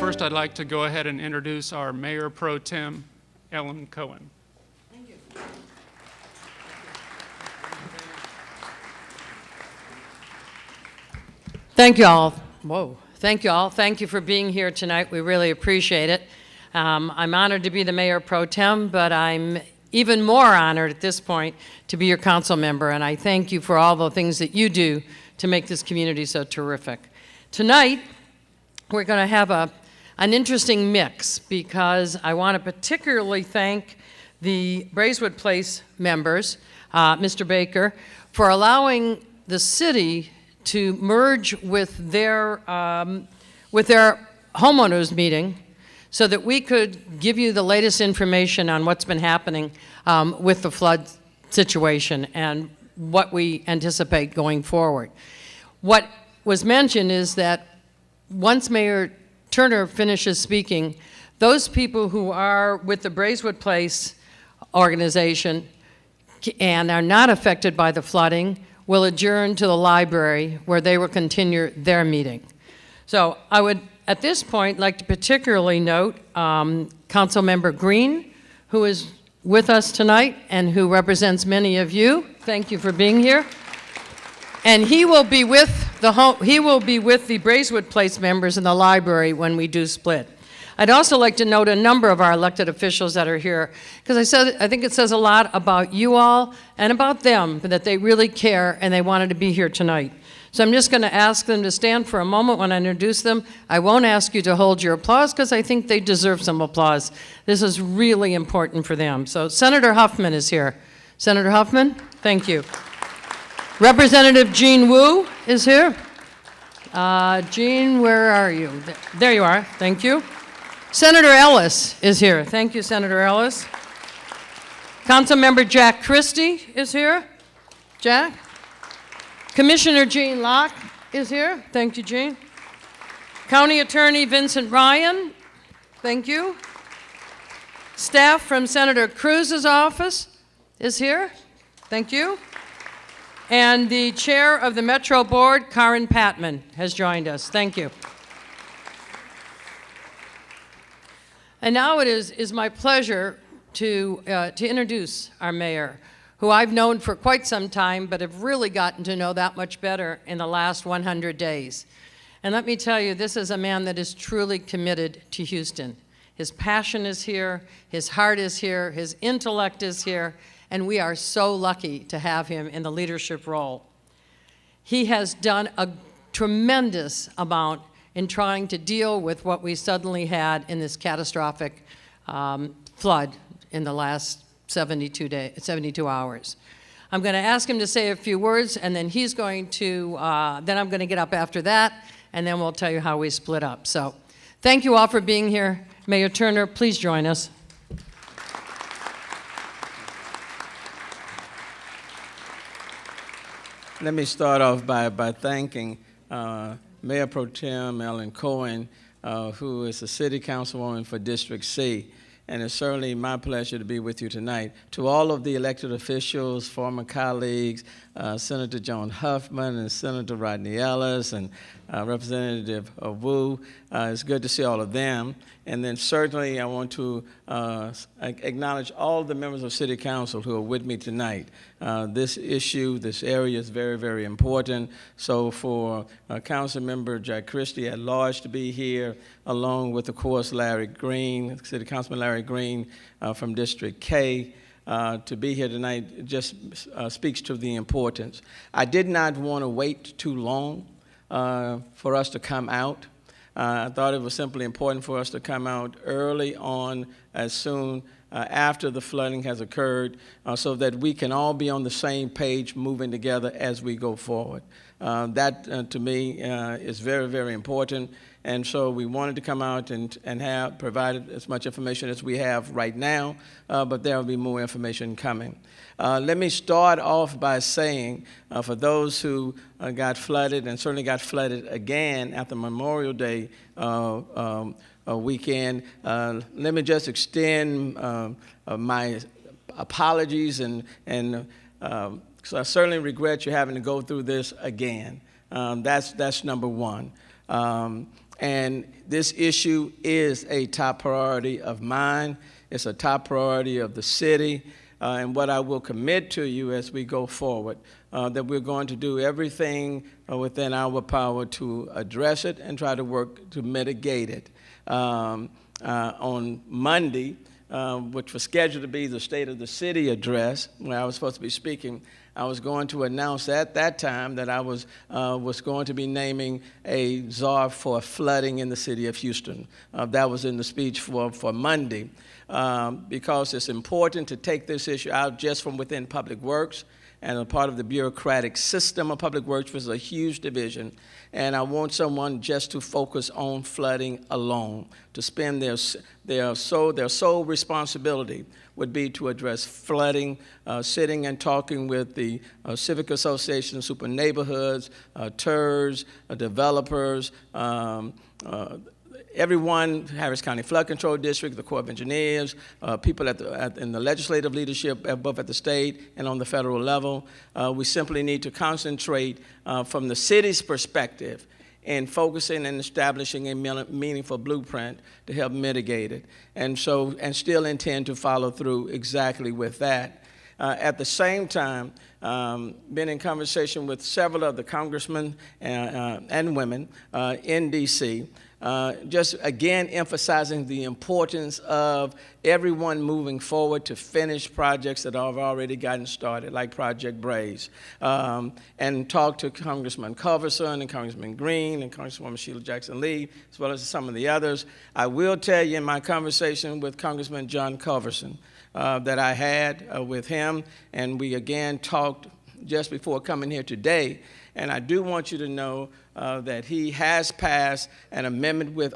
First, I'd like to go ahead and introduce our Mayor Pro Tem, Ellen Cohen. Thank you. Thank you all. Whoa. Thank you all. Thank you for being here tonight. We really appreciate it. I'm honored to be the Mayor Pro Tem, but I'm even more honored at this point to be your council member, and I thank you for all the things that you do to make this community so terrific. Tonight, we're going to have an interesting mix because I want to particularly thank the Braeswood Place members, Mr. Baker, for allowing the city to merge with their homeowners meeting so that we could give you the latest information on what's been happening with the flood situation and what we anticipate going forward. What was mentioned is that once Mayor Turner finishes speaking, those people who are with the Braeswood Place organization and are not affected by the flooding will adjourn to the library where they will continue their meeting. So I would, at this point, like to particularly note Councilmember Green, who is with us tonight and who represents many of you. Thank you for being here. And he will be with the Braeswood Place members in the library when we do split. I'd also like to note a number of our elected officials that are here, because I think it says a lot about you all and about them, that they really care and they wanted to be here tonight. So I'm just going to ask them to stand for a moment when I introduce them. I won't ask you to hold your applause because I think they deserve some applause. This is really important for them. So Senator Huffman is here. Senator Huffman, thank you. Representative Jean Wu is here. Jean, where are you? There you are. Thank you. Senator Ellis is here. Thank you, Senator Ellis. Councilmember Jack Christie is here. Jack. Commissioner Jean Locke is here. Thank you, Jean. County Attorney Vincent Ryan. Thank you. Staff from Senator Cruz's office is here. Thank you. And the chair of the Metro Board, Karen Patman, has joined us. Thank you. And now it is my pleasure to introduce our mayor, who I've known for quite some time, but have really gotten to know that much better in the last 100 days. And let me tell you, this is a man that is truly committed to Houston. His passion is here, his heart is here, his intellect is here, and we are so lucky to have him in the leadership role. He has done a tremendous amount in trying to deal with what we suddenly had in this catastrophic flood in the last 72 hours. I'm going to ask him to say a few words, and then he's going to, then I'm going to get up after that, and then we'll tell you how we split up. So thank you all for being here. Mayor Turner, please join us. Let me start off by thanking Mayor Pro Tem Ellen Cohen, who is the City Councilwoman for District C. And it's certainly my pleasure to be with you tonight. To all of the elected officials, former colleagues, Senator John Huffman and Senator Rodney Ellis and Representative Wu, it's good to see all of them. And then certainly I want to acknowledge all the members of City Council who are with me tonight. This issue, this area is very, very important. So for Council Member Jack Christie at large to be here, along with, of course, Larry Green, City Councilman Larry Green from District K, to be here tonight just speaks to the importance. I did not want to wait too long for us to come out. I thought it was simply important for us to come out early on, as soon after the flooding has occurred, so that we can all be on the same page moving together as we go forward. That, to me, is very, very important. And so we wanted to come out and have provided as much information as we have right now, but there will be more information coming. Let me start off by saying, for those who got flooded and certainly got flooded again after Memorial Day weekend, let me just extend my apologies, and so I certainly regret you having to go through this again. That's number one. And this issue is a top priority of mine. It's a top priority of the city. And what I will commit to you as we go forward, that we're going to do everything within our power to address it and try to work to mitigate it. On Monday, which was scheduled to be the State of the City address, where I was supposed to be speaking, I was going to announce at that time that I was going to be naming a czar for flooding in the city of Houston. That was in the speech for Monday, because it's important to take this issue out just from within Public Works and a part of the bureaucratic system of Public Works, was a huge division. And I want someone just to focus on flooding alone, to spend their sole responsibility would be to address flooding, sitting and talking with the Civic Association, Super Neighborhoods, TERS, developers, everyone, Harris County Flood Control District, the Corps of Engineers, people in the legislative leadership, both at the state and on the federal level. We simply need to concentrate from the city's perspective in focusing and establishing a meaningful blueprint to help mitigate it, and still intend to follow through exactly with that. At the same time, been in conversation with several of the congressmen and women in D.C., just again emphasizing the importance of everyone moving forward to finish projects that have already gotten started, like Project Braze, and talk to Congressman Culverson and Congressman Green and Congresswoman Sheila Jackson-Lee, as well as some of the others. I will tell you in my conversation with Congressman John Culverson that I had with him, and we again talked just before coming here today, and I do want you to know that he has passed an amendment with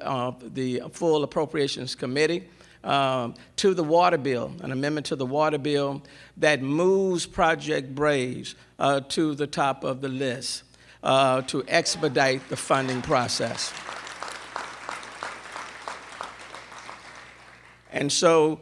the Full Appropriations Committee to the water bill, an amendment to the water bill that moves Project Braze to the top of the list to expedite the funding process. And so,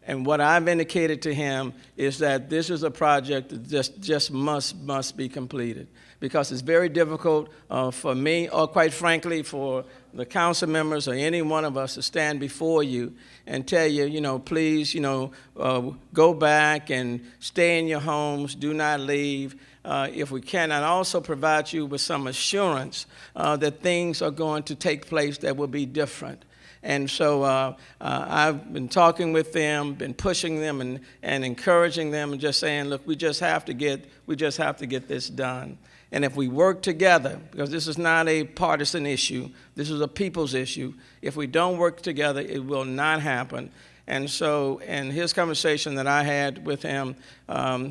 and what I've indicated to him is that this is a project that just must be completed, because it's very difficult for me, or quite frankly for the council members or any one of us, to stand before you and tell you, please, go back and stay in your homes, do not leave. If we cannot also provide you with some assurance that things are going to take place that will be different. And so I've been talking with them, been pushing them and encouraging them, and just saying, look, we just have to get this done. And if we work together, because this is not a partisan issue, this is a people's issue, if we don't work together, it will not happen. And so in his conversation that I had with him,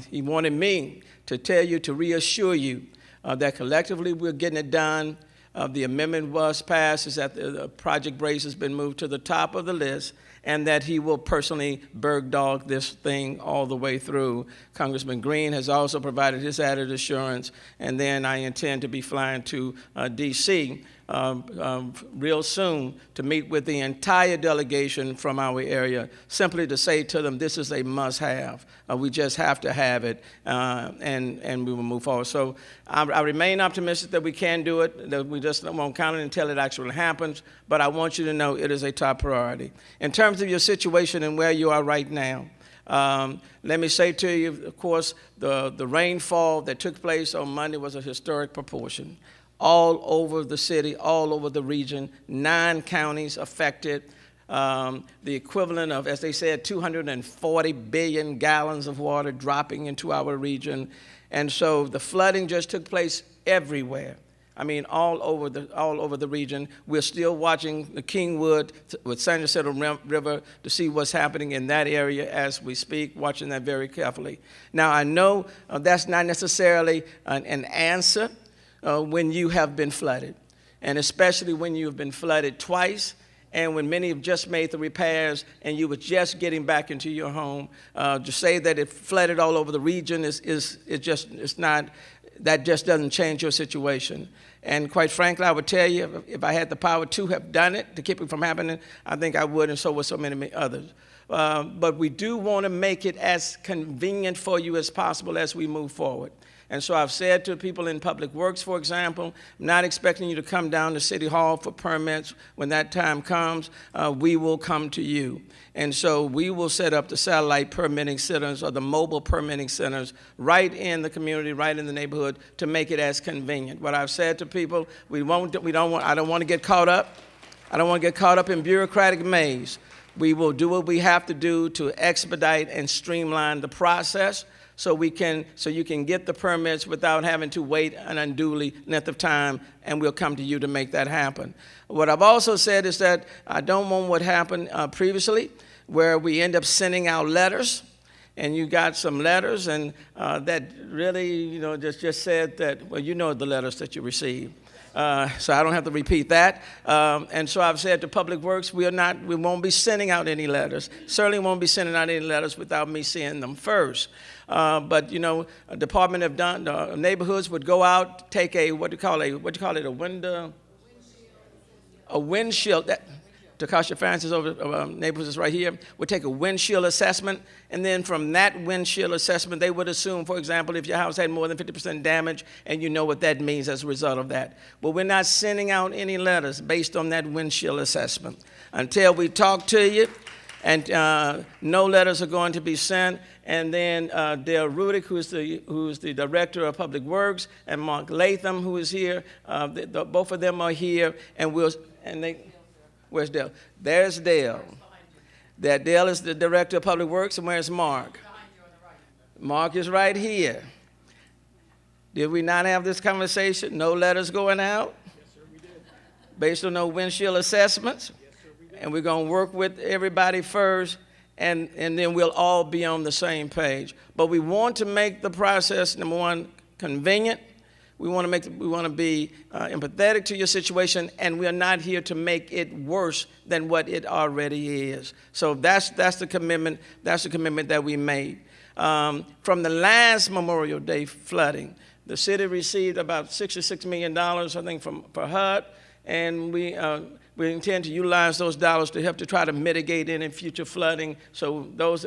he wanted me to tell you, to reassure you that collectively we're getting it done. The amendment was passed, is that the Project Braze has been moved to the top of the list, and that he will personally bird dog this thing all the way through. Congressman Green has also provided his added assurance, and then I intend to be flying to D.C. Real soon to meet with the entire delegation from our area, simply to say to them, this is a must-have. We just have to have it, and we will move forward. So I remain optimistic that we can do it, that we just won't count it until it actually happens, but I want you to know it is a top priority. In terms of your situation and where you are right now, let me say to you, of course, the rainfall that took place on Monday was a historic proportion. All over the city, all over the region, 9 counties affected, the equivalent of, as they said, 240 billion gallons of water dropping into our region. And so the flooding just took place everywhere. I mean, all over the region. We're still watching the Kingwood with San Jacinto River to see what's happening in that area as we speak, watching that very carefully. Now, I know that's not necessarily an answer when you have been flooded, and especially when you have been flooded twice, and when many have just made the repairs and you were just getting back into your home. To say that it flooded all over the region that just doesn't change your situation. And quite frankly, I would tell you, if I had the power to have done it, to keep it from happening, I think I would, and so would so many others. but we do want to make it as convenient for you as possible as we move forward. And so I've said to people in Public Works, for example, I'm not expecting you to come down to City Hall for permits. When that time comes, we will come to you. And so we will set up the satellite permitting centers or the mobile permitting centers right in the community, right in the neighborhood, to make it as convenient. What I've said to people, I don't want to get caught up. I don't want to get caught up in bureaucratic maze. We will do what we have to do to expedite and streamline the process, so you can get the permits without having to wait an unduly length of time, and we'll come to you to make that happen. What I've also said is that I don't want what happened previously, where we end up sending out letters, and you got some letters, and that really, just said that, well, you know the letters that you received. So I don't have to repeat that. And so I've said to Public Works, we won't be sending out any letters. Certainly won't be sending out any letters without me seeing them first. But a Department of Neighborhoods would go out, take a windshield. Takasha Francis over Neighborhoods is right here, would take a windshield assessment, and then from that windshield assessment, they would assume, for example, if your house had more than 50% damage, and you know what that means as a result of that. Well, we're not sending out any letters based on that windshield assessment. Until we talk to you, and no letters are going to be sent. And then Dale Rudick, who's the Director of Public Works, and Mark Latham, who is here, both of them are here, where's Dale? There's Dale. That Dale is the Director of Public Works, and where's Mark? Mark is right here. Did we not have this conversation? No letters going out? Yes, sir, we did. Based on no windshield assessments? Yes, sir, we did. And we're going to work with everybody first, and then we'll all be on the same page. But we want to make the process, number one, convenient. We want to be empathetic to your situation, and we are not here to make it worse than what it already is. So that's the commitment. That's the commitment that we made. From the last Memorial Day flooding, the city received about $66 million, I think, per HUD, and we intend to utilize those dollars to help to try to mitigate any future flooding, so those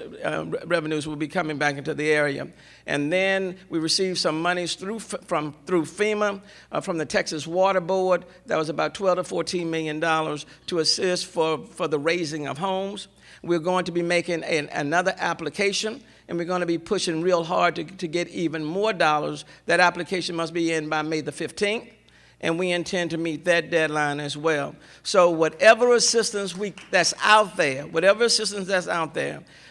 revenues will be coming back into the area. And then we received some monies through FEMA, from the Texas Water Board. That was about $12 to $14 million to assist for the raising of homes. We're going to be making another application, and we're going to be pushing real hard to get even more dollars. That application must be in by May the 15th. And we intend to meet that deadline as well. So whatever assistance that's out there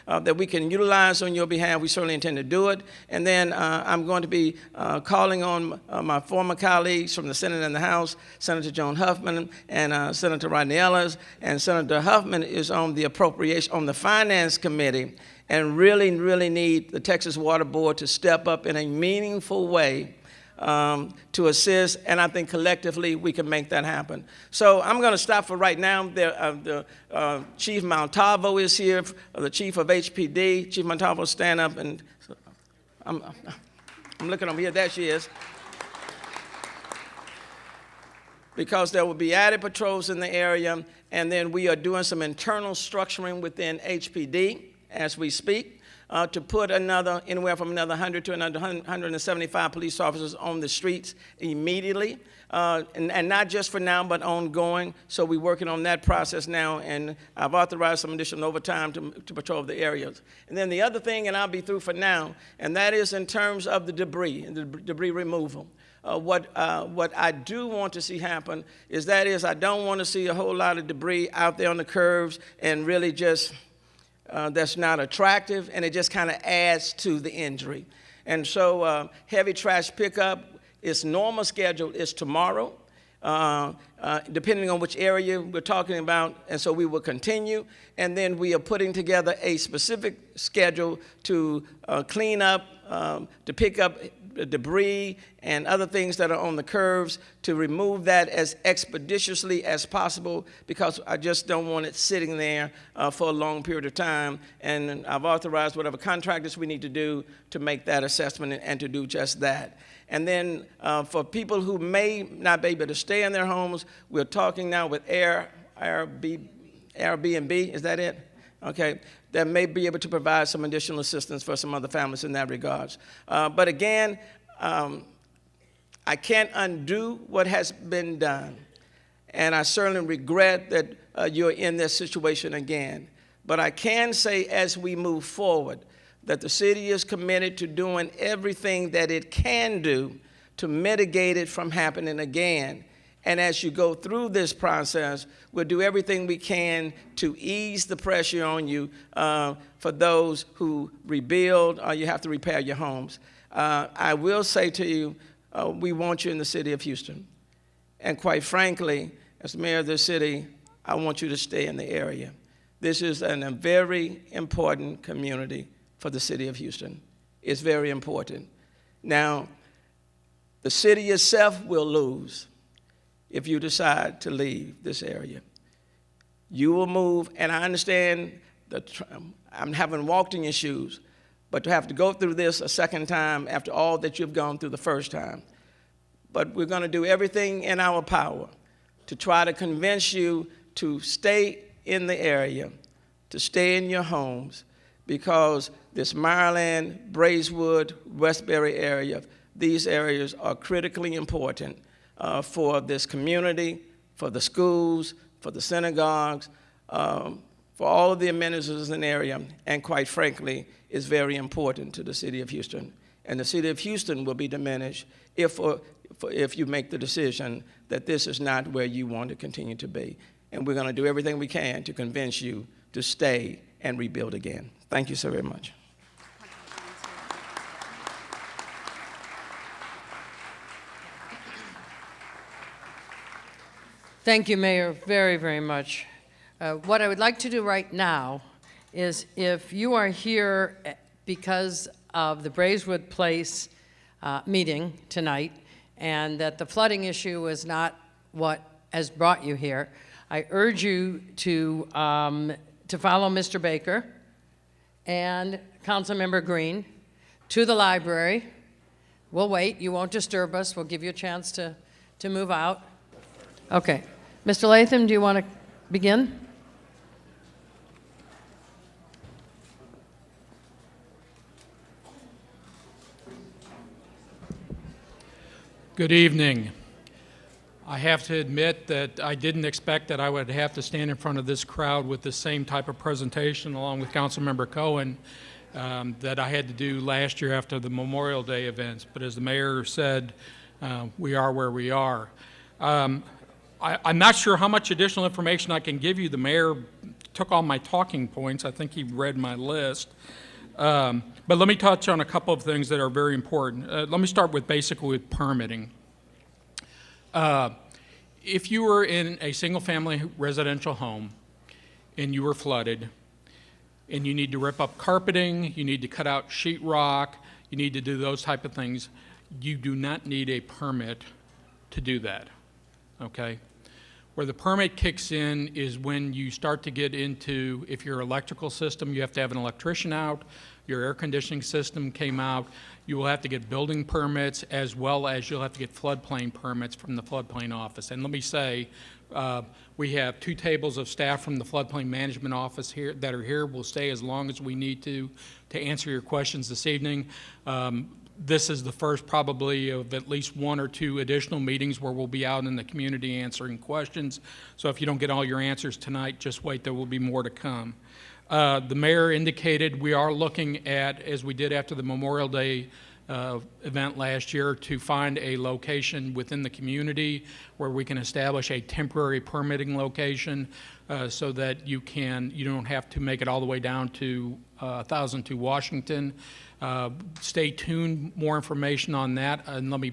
that we can utilize on your behalf, we certainly intend to do it. And then I'm going to be calling on my former colleagues from the Senate and the House, Senator Joan Huffman and Senator Rodney Ellis. And Senator Huffman is on the Finance Committee, and really need the Texas Water Board to step up in a meaningful way to assist, and I think collectively we can make that happen. So I'm going to stop for right now. Chief Montalvo is here, the chief of HPD. Chief Montalvo, stand up, and I'm looking over here. There she is. Because there will be added patrols in the area, and then we are doing some internal structuring within HPD as we speak. To put anywhere from another 100 to another 175 police officers on the streets immediately, and not just for now, but ongoing. So we're working on that process now, and I've authorized some additional overtime to patrol the areas. And then the other thing, and I'll be through for now, and that is in terms of the debris and the debris removal. What I do want to see happen is I don't want to see a whole lot of debris out there on the curves and really just that's not attractive, and it just kind of adds to the injury. And so heavy trash pickup, its normal schedule is tomorrow, depending on which area we're talking about, and so we will continue. And then we are putting together a specific schedule to clean up, to pick up debris and other things that are on the curves, to remove that as expeditiously as possible, because I just don't want it sitting there for a long period of time. And I've authorized whatever contractors we need to do to make that assessment and to do just that. And then for people who may not be able to stay in their homes, we're talking now with Airbnb, is that it? okay, that may be able to provide some additional assistance for some other families in that regards. But again, I can't undo what has been done, and I certainly regret that you're in this situation again. But I can say as we move forward that the city is committed to doing everything that it can do to mitigate it from happening again. And as you go through this process, we'll do everything we can to ease the pressure on you for those who rebuild or you have to repair your homes. I will say to you, we want you in the city of Houston. And quite frankly, as mayor of the city, I want you to stay in the area. This is a very important community for the city of Houston. It's very important. Now, the city itself will lose if you decide to leave this area. You will move, and I understand that I haven't walked in your shoes, but to have to go through this a second time after all that you've gone through the first time. But we're going to do everything in our power to try to convince you to stay in the area, to stay in your homes, because this Maryland, Braeswood, Westbury area, these areas are critically important for this community, for the schools, for the synagogues, for all of the amenities in the area, and quite frankly, is very important to the city of Houston. And the city of Houston will be diminished if you make the decision that this is not where you want to continue to be. And we're going to do everything we can to convince you to stay and rebuild again. Thank you so very much. Thank you, Mayor, very, very much. What I would like to do right now is, if you are here because of the Braeswood Place meeting tonight, and that the flooding issue is not what has brought you here, I urge you to follow Mr. Baker and Councilmember Green to the library. We'll wait. You won't disturb us. We'll give you a chance to move out. Okay. Mr. Latham, do you want to begin? Good evening. I have to admit that I didn't expect that I would have to stand in front of this crowd with the same type of presentation along with Councilmember Cohen that I had to do last year after the Memorial Day events. But as the mayor said, we are where we are. I'm not sure how much additional information I can give you. The mayor took all my talking points. I think he read my list. But let me touch on a couple of things that are very important. Let me start with basically with permitting. If you were in a single-family residential home and you were flooded and you need to rip up carpeting, you need to cut out sheetrock, you need to do those type of things, you do not need a permit to do that, okay? Where the permit kicks in is when you start to get into, if your electrical system, you have to have an electrician out, your air conditioning system came out, you will have to get building permits, as well as you'll have to get floodplain permits from the floodplain office. And let me say, we have 2 tables of staff from the floodplain management office here that are here. We'll stay as long as we need to answer your questions this evening. This is the first probably of at least 1 or 2 additional meetings where we'll be out in the community answering questions. So if you don't get all your answers tonight, just wait, there will be more to come. The mayor indicated we are looking at, as we did after the Memorial Day event last year, to find a location within the community where we can establish a temporary permitting location so that you don't have to make it all the way down to 1002 Washington. Stay tuned, more information on that, and let me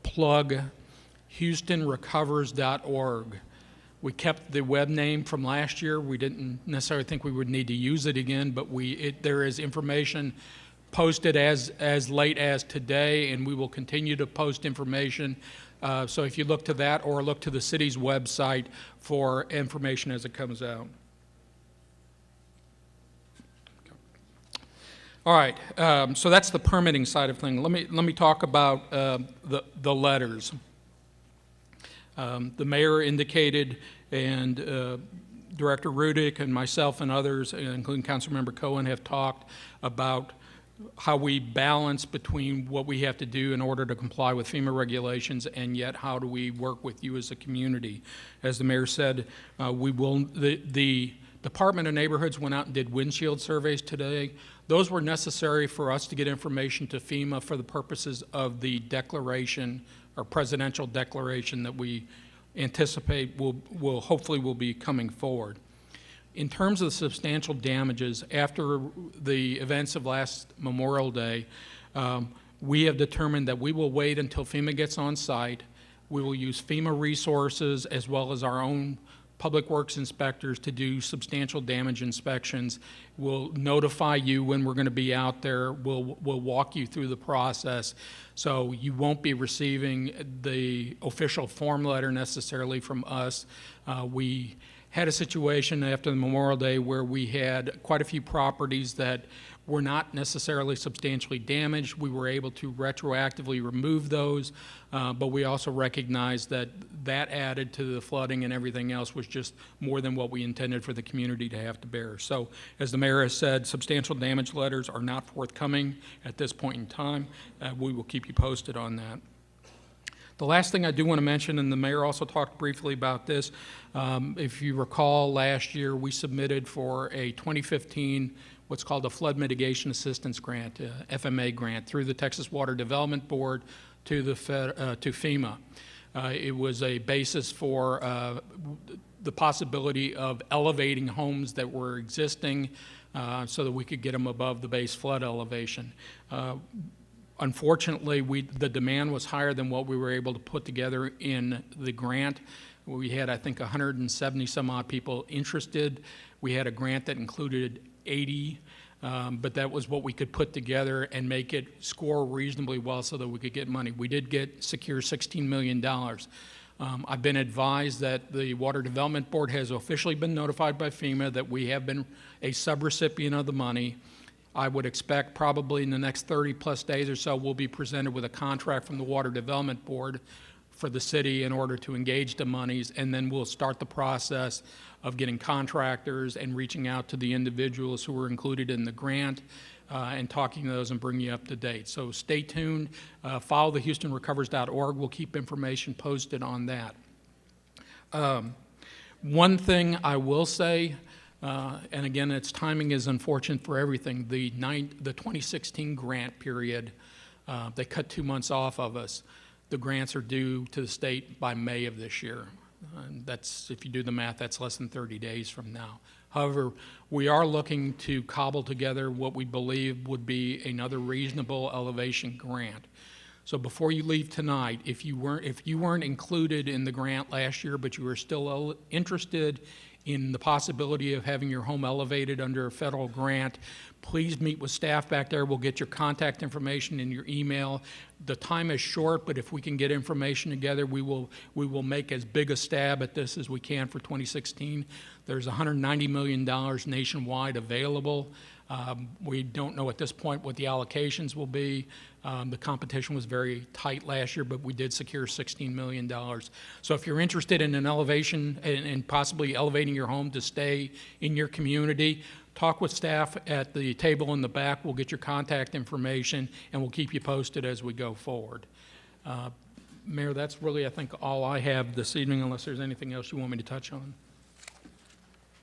plug HoustonRecovers.org. We kept the web name from last year. We didn't necessarily think we would need to use it again, but there is information posted as late as today, and we will continue to post information. So if you look to that or look to the city's website for information as it comes out. All right, so that's the permitting side of things. Let me talk about the letters. The mayor indicated, and Director Rudick and myself and others, including Councilmember Cohen, have talked about how we balance between what we have to do in order to comply with FEMA regulations, and yet how do we work with you as a community. As the mayor said, the Department of Neighborhoods went out and did windshield surveys today. Those were necessary for us to get information to FEMA for the purposes of the declaration, or presidential declaration, that we anticipate will hopefully be coming forward. In terms of the substantial damages, after the events of last Memorial Day, we have determined that we will wait until FEMA gets on site. We will use FEMA resources as well as our own public works inspectors to do substantial damage inspections. We'll notify you when we're going to be out there. We'll walk you through the process. So you won't be receiving the official form letter necessarily from us. We had a situation after the Memorial Day where we had quite a few properties that were not necessarily substantially damaged. We were able to retroactively remove those, but we also recognized that that added to the flooding and everything else was just more than what we intended for the community to have to bear. So, as the mayor has said, substantial damage letters are not forthcoming at this point in time. We will keep you posted on that. The last thing I do want to mention, and the mayor also talked briefly about this, if you recall, last year we submitted for a 2015 what's called a Flood Mitigation Assistance Grant, FMA grant, through the Texas Water Development Board to FEMA. It was a basis for the possibility of elevating homes that were existing so that we could get them above the base flood elevation. Unfortunately, the demand was higher than what we were able to put together in the grant. We had, I think, 170 some odd people interested. We had a grant that included 80, but that was what we could put together and make it score reasonably well so that we could get money. We did secure $16 million. I've been advised that the Water Development Board has officially been notified by FEMA that we have been a subrecipient of the money. I would expect probably in the next 30 plus days or so we'll be presented with a contract from the Water Development Board for the city in order to engage the monies, and then we'll start the process of getting contractors and reaching out to the individuals who were included in the grant and talking to those and bringing you up to date. So stay tuned. Follow the HoustonRecovers.org. We'll keep information posted on that. One thing I will say, and again, its timing is unfortunate for everything. The 2016 grant period, they cut 2 months off of us. The grants are due to the state by May of this year. And that's, if you do the math, that's less than 30 days from now. However, we are looking to cobble together what we believe would be another reasonable elevation grant. So before you leave tonight, if you weren't included in the grant last year, but you were still interested in the possibility of having your home elevated under a federal grant, please meet with staff back there. We'll get your contact information in your email. The time is short, but if we can get information together, we will make as big a stab at this as we can for 2016. There's $190 million nationwide available. We don't know at this point what the allocations will be. The competition was very tight last year, but we did secure $16 million. So if you're interested in an elevation and possibly elevating your home to stay in your community, talk with staff at the table in the back. We'll get your contact information, and we'll keep you posted as we go forward. Mayor, that's really, I think, all I have this evening, unless there's anything else you want me to touch on.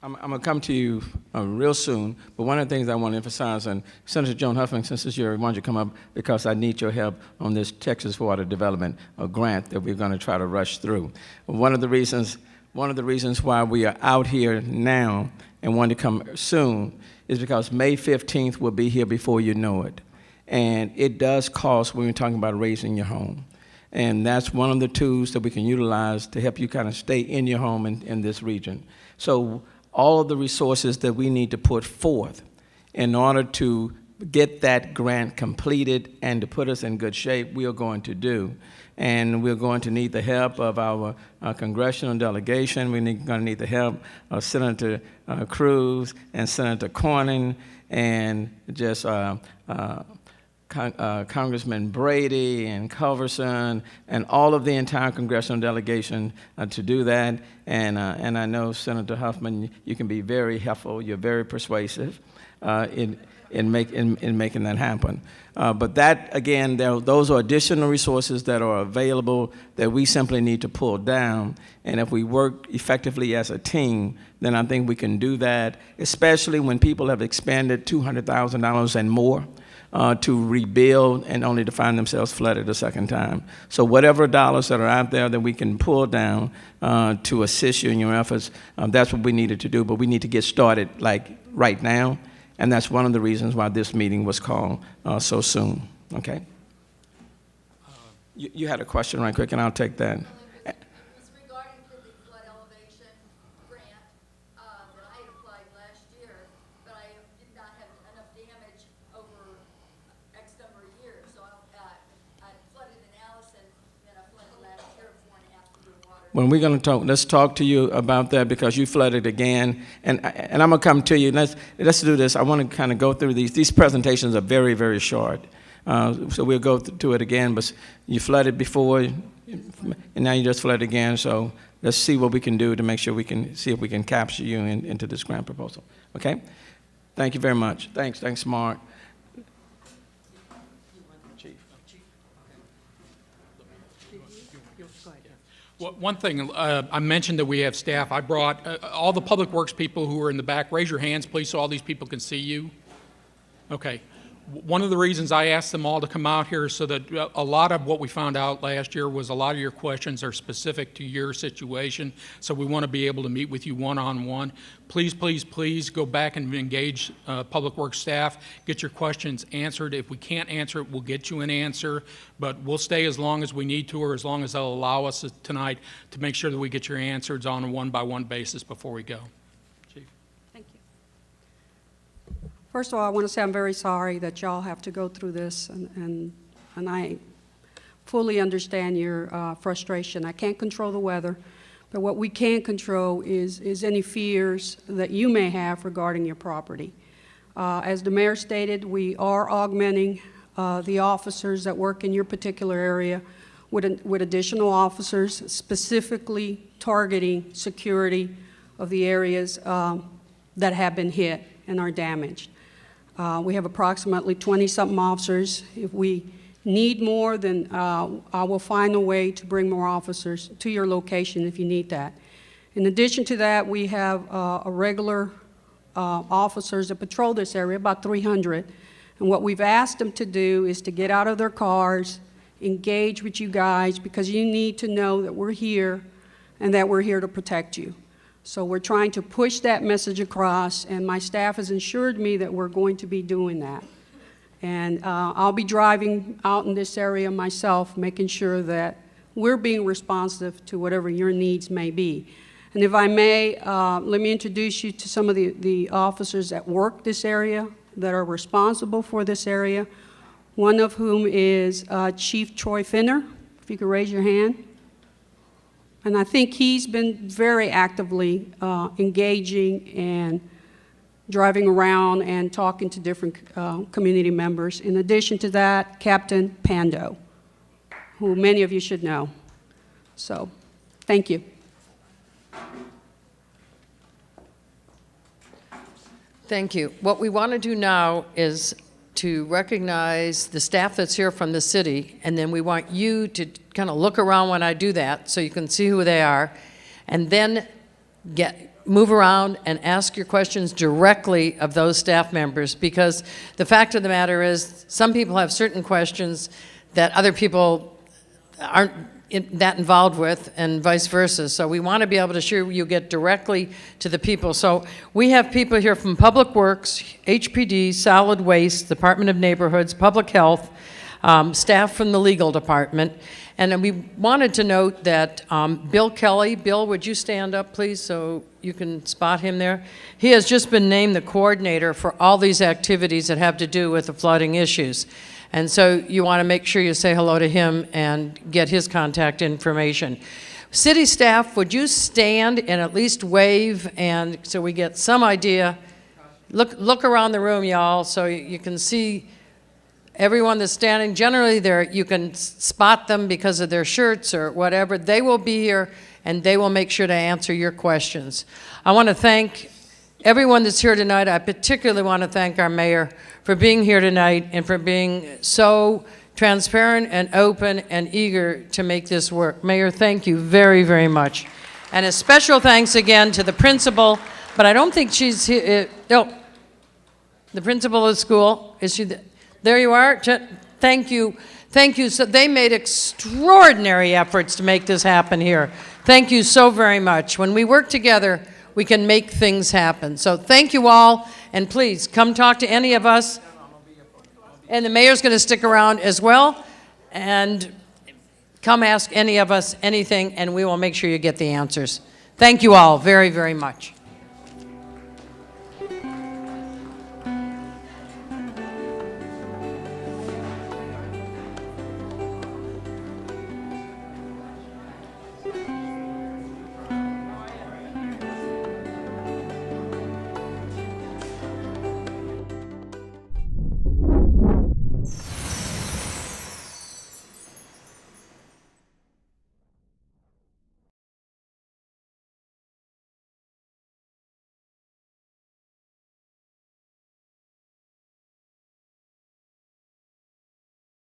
I'm going to come to you real soon, but one of the things I want to emphasize, and Senator Joan Huffman, since this year, I wanted you to come up because I need your help on this Texas Water Development grant that we're going to try to rush through. One of the reasons why we are out here now and want to come soon is because May 15th will be here before you know it. And it does cost when you're talking about raising your home. And that's one of the tools that we can utilize to help you kind of stay in your home in this region. So all of the resources that we need to put forth in order to get that grant completed and to put us in good shape, we are going to do. And we're going to need the help of our congressional delegation. We're going to need the help of Senator Cruz and Senator Cornyn and just Congressman Brady and Culverson and all of the entire congressional delegation to do that. And I know, Senator Huffman, you can be very helpful. You're very persuasive in making that happen. But that, again, those are additional resources that are available that we simply need to pull down. And if we work effectively as a team, then I think we can do that, especially when people have expended $200,000 and more to rebuild and only to find themselves flooded a second time. So whatever dollars that are out there that we can pull down to assist you in your efforts, that's what we needed to do. But we need to get started like right now. And that's one of the reasons why this meeting was called so soon, okay? You had a question right quick, and I'll take that. It was regarding to the flood elevation grant that I had applied last year, but I did not have enough damage over X number of years. So I flooded in Allison, then I flooded last year 4.5 feet of water. When we're going to talk, let's talk to you about that because you flooded again, and I'm going to come to you. Let's do this. I want to kind of go through these. These presentations are very, very short, so we'll go to it again. But you flooded before, and now you just flooded again. So let's see what we can do to make sure we can see if we can capture you into this grant proposal. Okay? Thank you very much. Thanks, Mark. One thing, I mentioned that we have staff. I brought all the Public Works people who are in the back. Raise your hands, please, so all these people can see you. Okay. One of the reasons I asked them all to come out here is so that a lot of what we found out last year was a lot of your questions are specific to your situation, so we want to be able to meet with you one-on-one. Please, please, please go back and engage Public Works staff. Get your questions answered. If we can't answer it, we'll get you an answer, but we'll stay as long as we need to or as long as they'll allow us tonight to make sure that we get your answers on a one-by-one basis before we go. Thank you. First of all, I want to say I'm very sorry that y'all have to go through this, and I fully understand your frustration. I can't control the weather, but what we can control is any fears that you may have regarding your property. As the mayor stated, we are augmenting the officers that work in your particular area with additional officers, specifically targeting security of the areas that have been hit and are damaged. We have approximately 20-something officers. If we need more, then I will find a way to bring more officers to your location if you need that. In addition to that, we have a regular officers that patrol this area, about 300. And what we've asked them to do is to get out of their cars, engage with you guys, because you need to know that we're here and that we're here to protect you. So we're trying to push that message across, and my staff has assured me that we're going to be doing that. And I'll be driving out in this area myself, making sure that we're being responsive to whatever your needs may be. And if I may, let me introduce you to some of the officers that work this area, that are responsible for this area, one of whom is Chief Troy Finner, if you could raise your hand. And I think he's been very actively engaging and driving around and talking to different community members. In addition to that, Captain Pando, who many of you should know. So, thank you. Thank you. What we want to do now is to recognize the staff that's here from the city, and then we want you to kind of look around when I do that so you can see who they are, and then move around and ask your questions directly of those staff members, because the fact of the matter is some people have certain questions that other people aren't that involved with, and vice versa. So we want to be able to sure you get directly to the people. So we have people here from Public Works, HPD, Solid Waste, Department of Neighborhoods, Public Health, staff from the legal department. And then we wanted to note that Bill Kelly, Bill, would you stand up, please, so you can spot him there? He has just been named the coordinator for all these activities that have to do with the flooding issues. And so you want to make sure you say hello to him and get his contact information. City staff, would you stand and at least wave, and so we get some idea? Look around the room, y'all, so you can see everyone that's standing, generally you can spot them because of their shirts or whatever. They will be here, and they will make sure to answer your questions. I want to thank everyone that's here tonight. I particularly want to thank our mayor for being here tonight and for being so transparent and open and eager to make this work. Mayor, thank you very, very much. And a special thanks again to the principal, but I don't think she's here. No, the principal of the school. Is she there? You are. Thank you. Thank you. So they made extraordinary efforts to make this happen here. Thank you so very much. When we work together, we can make things happen. So thank you all, and please come talk to any of us. And the mayor's going to stick around as well, and come ask any of us anything, and we will make sure you get the answers. Thank you all very, very much.